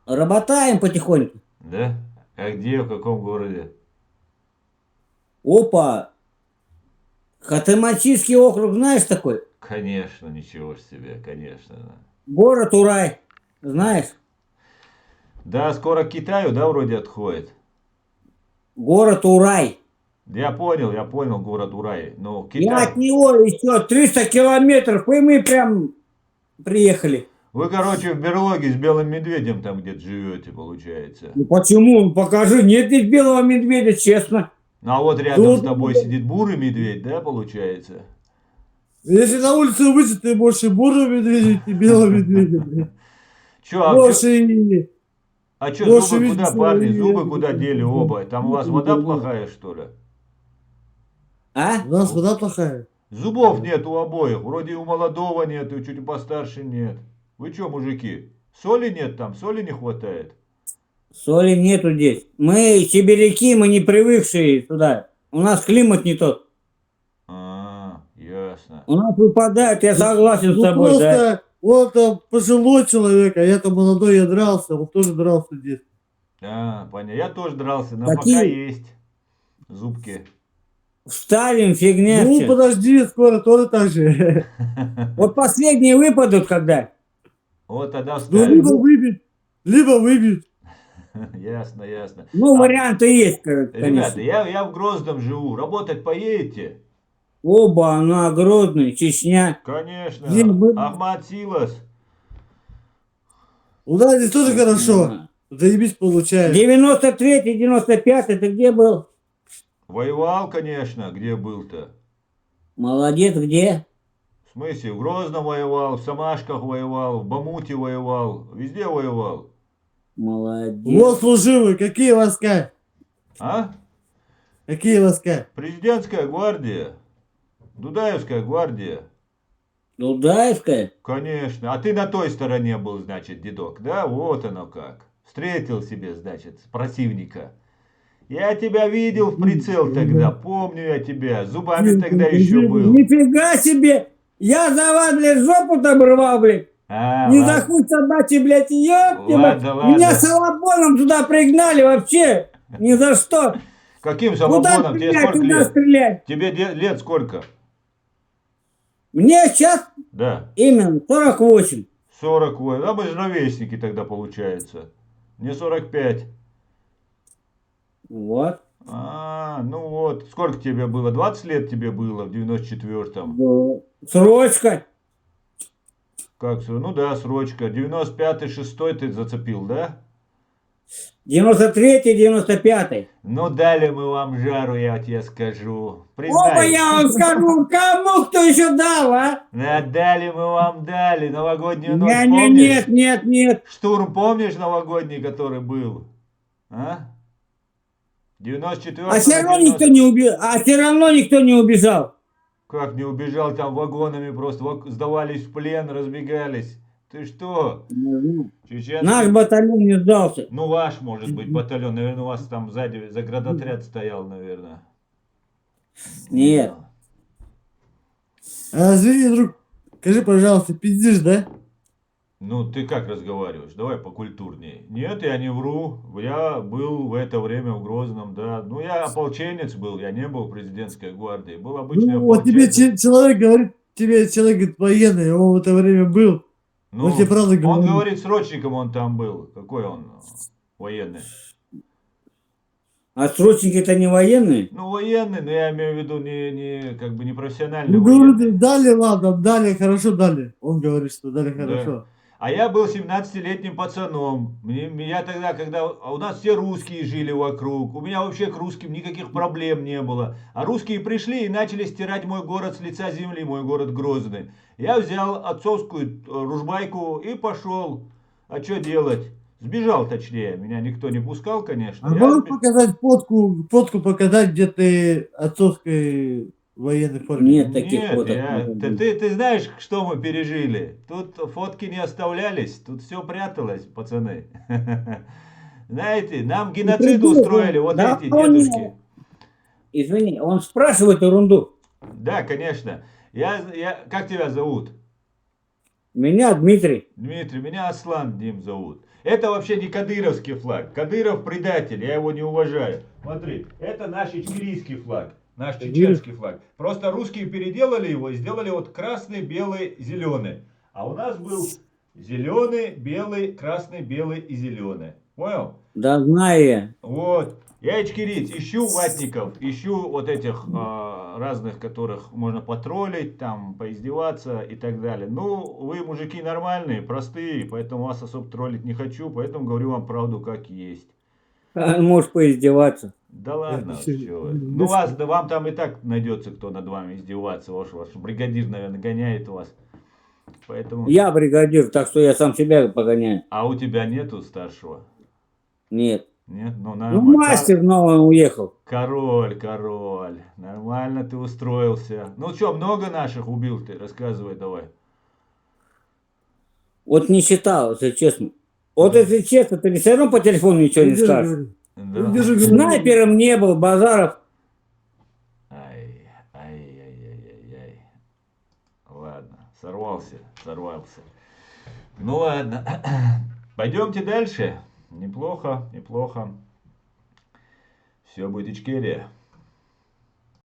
Работаем потихоньку. Да? А где, в каком городе? Опа, Хатымачийский округ знаешь такой? Конечно, ничего ж себе, конечно. Город Урай. Знаешь? Да, скоро к Китаю, да, вроде отходит. Город Урай. Я понял, город Урай. Но Я Китай... от него еще 300 километров, и мы прям приехали. Вы, короче, в берлоге с белым медведем там где-то живете, получается. Ну почему? Покажи. Нет здесь белого медведя, честно. Ну а вот рядом с Тут, тобой сидит бурый медведь, да, получается? Если на улицу выйти, ты больше бурого медведя и белого медведя, блядь. Чё, Больше, больше зубы куда, видишь парни, зубы этого. куда дели оба? Там у вас вода плохая, что ли? А? У нас вода плохая. Зубов нет у обоих, вроде у молодого нет, и чуть постарше нет. Вы чё, мужики, соли нет там, соли не хватает? Соли нету здесь. Мы сибиряки, мы не привыкшие туда. У нас климат не тот. Ясно. У нас выпадает, я согласен с Ну тобой, да. просто он там пожилой человек, а я там молодой, я дрался, он тоже дрался здесь. Понятно. Я тоже дрался, но пока Какие есть зубки. ставим, фигня Ну все. подожди, скоро тоже так же. Вот последние выпадут, когда. Вот тогда Ну вставим. либо выбить. Ясно, ясно. Ну, варианты есть, Ребята, конечно. я в Грозном живу. Работать поедете? Оба, она Грозный, Чечня. Где Конечно. мы- Ахмат Силас. У нас здесь тоже хорошо. Заебись получается. 93-й, 95-й, ты где был? Воевал, конечно. Где был-то? Молодец, где? В смысле, в Грозном воевал, в Самашках воевал, в Бамуте воевал. Везде воевал. Молодец. Вот служивый, какие войска? А? Какие войска? Президентская гвардия. Дудаевская гвардия. Дудаевская? Конечно. А ты на той стороне был, значит, дедок, да? Вот оно как. Встретил себе, значит, противника. Я тебя видел в прицел тогда, помню я тебя. Зубами тогда еще был. Нифига себе! Я за вас, блядь, жопу там рвал, блядь. Не за Ладно. хуй собачий, блядь, ёпти, блядь. Ладно, Меня ладно. салабоном туда пригнали вообще. Ни за что. Каким Куда салабоном? Тебе стрелять, сколько туда лет? стрелять. Тебе лет сколько? Мне сейчас Да. именно 48. 48. А мы же ровесники тогда получается. Мне 45. Вот. Ну вот. Сколько тебе было? 20 лет тебе было в 94-м. Да. Срочка. Ну да, срочка. 95-й, 6-й ты зацепил, да? 93-й, 95-й. Ну дали мы вам жару, я тебе скажу. Оба Признай. я вам скажу, кому кто еще дал, а? Да, дали мы вам дали. Новогоднюю ночь Нет, помнишь? нет, нет. Штурм помнишь новогодний, который был? А? А 94 все на равно никто 90. не убежал. А все равно никто не убежал. Как не убежал, там вагонами просто сдавались в плен, разбегались. Ты что? Наш Чеченский... батальон не сдался. Ну, ваш, может быть, батальон. Наверное, у вас там сзади заградотряд стоял, наверное. Нет. Видел. А, извини, друг, скажи, пожалуйста, пиздишь, да? Ну, ты как разговариваешь? Давай покультурнее. Нет, я не вру. Я был в это время в Грозном, да. Ну, я ополченец был, я не был в президентской гвардии. Был обычный Ну, вот тебе ополченец. человек говорит, тебе человек говорит, военный, он в это время был. Он тебе Ну, правда он говорит. говорит, срочником он там был. Какой он военный? А срочники-то не военные? Ну, военный, но я имею в виду как бы не профессиональный Ну, говорю, военный. дали, ладно, дали, хорошо дали. Он говорит, что дали Да. хорошо. А я был 17-летним пацаном. Меня тогда, а у нас все русские жили вокруг, у меня вообще к русским никаких проблем не было. А русские пришли и начали стирать мой город с лица земли, мой город Грозный. Я взял отцовскую ружбайку и пошел. А что делать? Сбежал, точнее. Меня никто не пускал, конечно. А можешь показать фотку показать, где ты отцовской военной форме? Нет таких Нет, фоток. ты знаешь, что мы пережили? Тут фотки не оставлялись, тут все пряталось, пацаны. Знаете, нам геноцид устроили вот Да, эти дедушки. Извини, он спрашивает ерунду. Да, конечно. Как тебя зовут? Меня Дмитрий. Дмитрий, меня Аслан Дим зовут. Это вообще не кадыровский флаг. Кадыров предатель, я его не уважаю. Смотри, это наш ичкерийский флаг. Наш чеченский флаг. Просто русские переделали его и сделали вот красный, белый, зеленый. А у нас был зеленый, белый, красный, белый и зеленый. Понял? Да знаю я. Вот. Я ичкерийц, ищу ватников, ищу вот этих разных, которых можно потроллить, там, поиздеваться и так далее. Ну, вы мужики нормальные, простые, поэтому вас особо троллить не хочу, поэтому говорю вам правду как есть. Можешь поиздеваться. Да ладно, всё, что вы. без- Ну вас, да вам там и так найдется, кто над вами издеваться. Ваш бригадир, наверное, гоняет вас. Поэтому... Я бригадир, так что я сам себя погоняю. А у тебя нету старшего? Нет. Нет? Ну Ну, нормально. мастер новый уехал. Король, король. Нормально ты устроился. Ну что, много наших убил ты? Рассказывай давай. Вот не считал, если честно. Вот если честно, ты все равно по телефону ничего не Где же скажешь. говорю? Да. Где же говорю? Снайпером не был, Базаров. Ай, ай, ай, ай, ай, ай. Ладно, сорвался. Ну ладно. Пойдемте дальше. Неплохо, неплохо. Все будет Ичкерия.